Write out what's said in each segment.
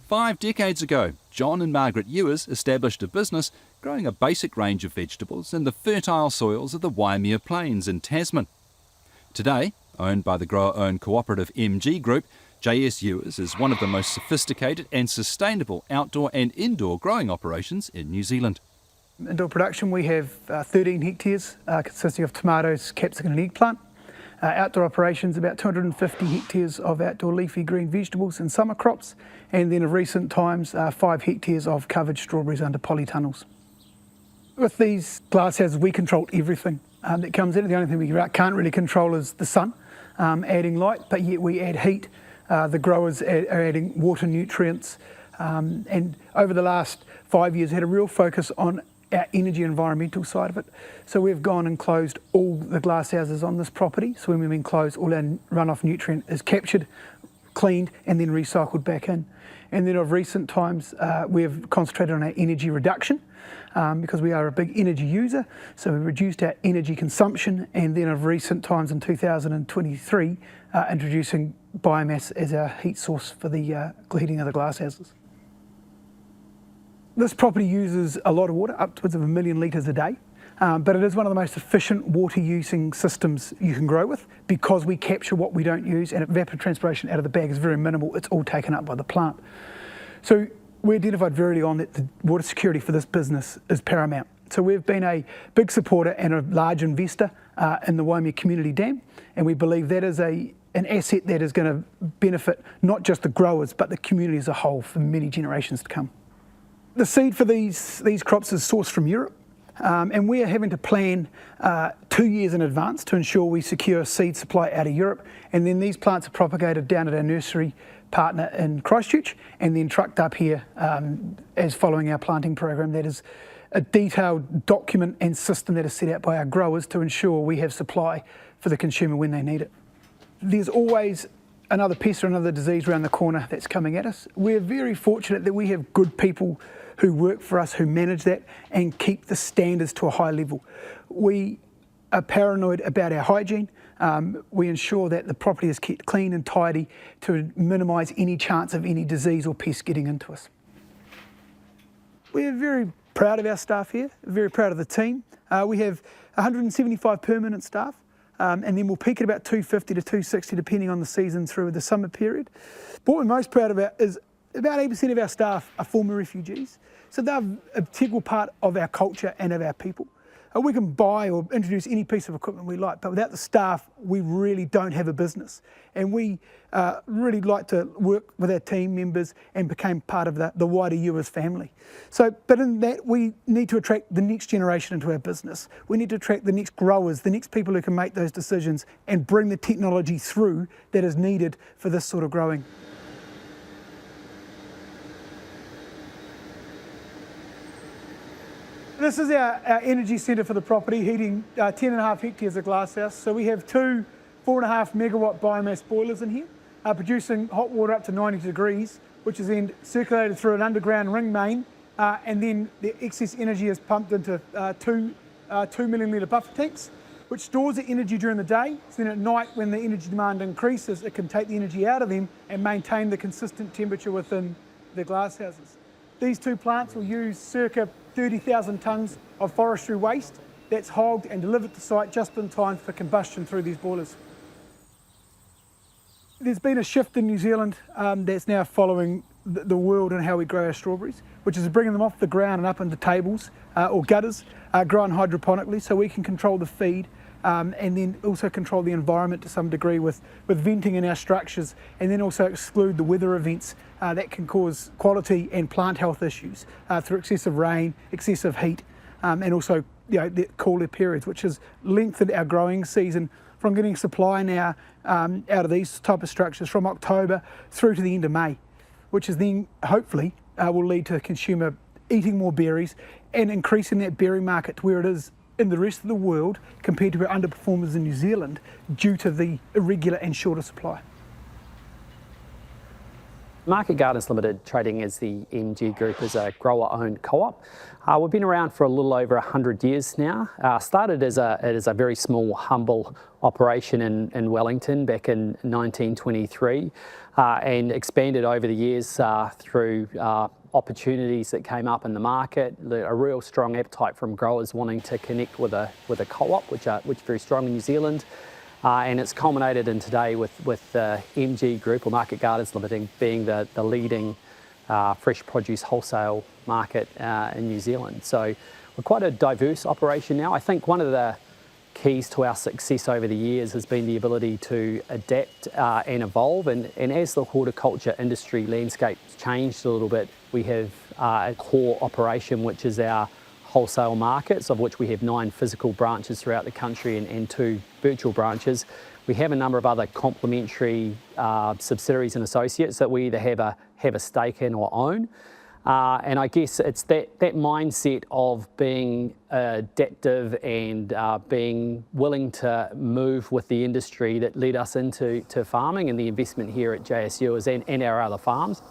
5 decades ago, John and Margaret Ewers established a business growing a basic range of vegetables in the fertile soils of the Waimea Plains in Tasman. Today, owned by the grower-owned Cooperative MG Group, JS Ewers is one of the most sophisticated and sustainable outdoor and indoor growing operations in New Zealand. Indoor production, we have 13 hectares consisting of tomatoes, capsicum and eggplant. Outdoor operations, about 250 hectares of outdoor leafy green vegetables and summer crops, and then of recent times 5 hectares of covered strawberries under polytunnels. With these glasshouses, we control everything that comes in. The only thing we can't really control is the sun, adding light, but yet we add heat. The growers are adding water, nutrients, and over the last 5 years had a real focus on our energy environmental side of it. So we've gone and closed all the glasshouses on this property. So when we mean closed, all our runoff nutrient is captured, cleaned and then recycled back in. And then of recent times we've concentrated on our energy reduction because we are a big energy user. So we reduced our energy consumption, and then of recent times in 2023 introducing biomass as our heat source for the heating of the glasshouses. This property uses a lot of water, upwards of 1 million litres a day, but it is one of the most efficient water using systems you can grow with because we capture what we don't use, and evapotranspiration out of the bag is very minimal. It's all taken up by the plant. So we identified very early on that the water security for this business is paramount. So we've been a big supporter and a large investor in the Waimea Community Dam, and we believe that is an asset that is going to benefit not just the growers but the community as a whole for many generations to come. The seed for these crops is sourced from Europe, and we are having to plan 2 years in advance to ensure we secure seed supply out of Europe, and then these plants are propagated down at our nursery partner in Christchurch and then trucked up here as following our planting program. That is a detailed document and system that is set out by our growers to ensure we have supply for the consumer when they need it. There's always another pest or another disease around the corner that's coming at us. We're very fortunate that we have good people who work for us, who manage that and keep the standards to a high level. We are paranoid about our hygiene. We ensure that the property is kept clean and tidy to minimise any chance of any disease or pest getting into us. We're very proud of our staff here, very proud of the team. We have 175 permanent staff, and then we'll peak at about 250 to 260 depending on the season through the summer period. But what we're most proud about is about 8% of our staff are former refugees, so they're an integral part of our culture and of our people. We can buy or introduce any piece of equipment we like, but without the staff, we really don't have a business. And we really like to work with our team members and became part of the wider Ewers family. But in that, we need to attract the next generation into our business. We need to attract the next growers, the next people who can make those decisions and bring the technology through that is needed for this sort of growing. This is our energy centre for the property, heating 10.5 hectares of glasshouse. So we have 2 4.5 megawatt biomass boilers in here, producing hot water up to 90 degrees, which is then circulated through an underground ring main, and then the excess energy is pumped into 2 million litre buffer tanks, which stores the energy during the day. So then at night, when the energy demand increases, it can take the energy out of them and maintain the consistent temperature within the glasshouses. These 2 plants will use circa 30,000 tonnes of forestry waste that's hogged and delivered to site just in time for combustion through these boilers. There's been a shift in New Zealand that's now following the world and how we grow our strawberries, which is bringing them off the ground and up into tables or gutters, grown hydroponically so we can control the feed and then also control the environment to some degree with venting in our structures, and then also exclude the weather events that can cause quality and plant health issues through excessive rain, excessive heat, and also the cooler periods, which has lengthened our growing season from getting supply now out of these type of structures from October through to the end of May, which is then hopefully will lead to the consumer eating more berries and increasing that berry market to where it is in the rest of the world compared to our underperformers in New Zealand due to the irregular and shorter supply. Market Gardens Limited, trading as the MG Group, is a grower-owned co-op. We've been around for a little over 100 years now. Started as a very small, humble operation in Wellington back in 1923, and expanded over the years through opportunities that came up in the market, a real strong appetite from growers wanting to connect with a co-op, which is very strong in New Zealand. And it's culminated in today with MG Group, or Market Gardens Limited, being the leading fresh produce wholesale market in New Zealand. So we're quite a diverse operation now. I think one of the keys to our success over the years has been the ability to adapt and evolve. And as the horticulture industry landscape's changed a little bit, we have a core operation, which is our wholesale markets, of which we have 9 physical branches throughout the country and 2 virtual branches. We have a number of other complementary subsidiaries and associates that we either have a stake in or own. And I guess it's that mindset of being adaptive and being willing to move with the industry that led us into farming and the investment here at JS Ewers and our other farms.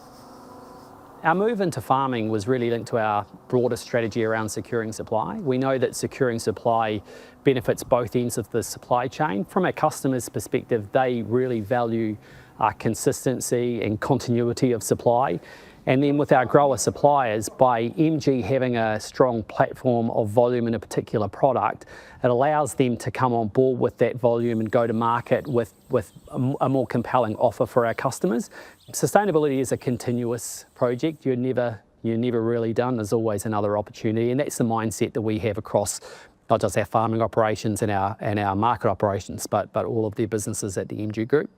Our move into farming was really linked to our broader strategy around securing supply. We know that securing supply benefits both ends of the supply chain. From our customers' perspective, they really value consistency and continuity of supply. And then with our grower suppliers, by MG having a strong platform of volume in a particular product, it allows them to come on board with that volume and go to market with a more compelling offer for our customers. Sustainability is a continuous project. You're never really done. There's always another opportunity, and that's the mindset that we have across not just our farming operations and our market operations, but all of the businesses at the MG Group.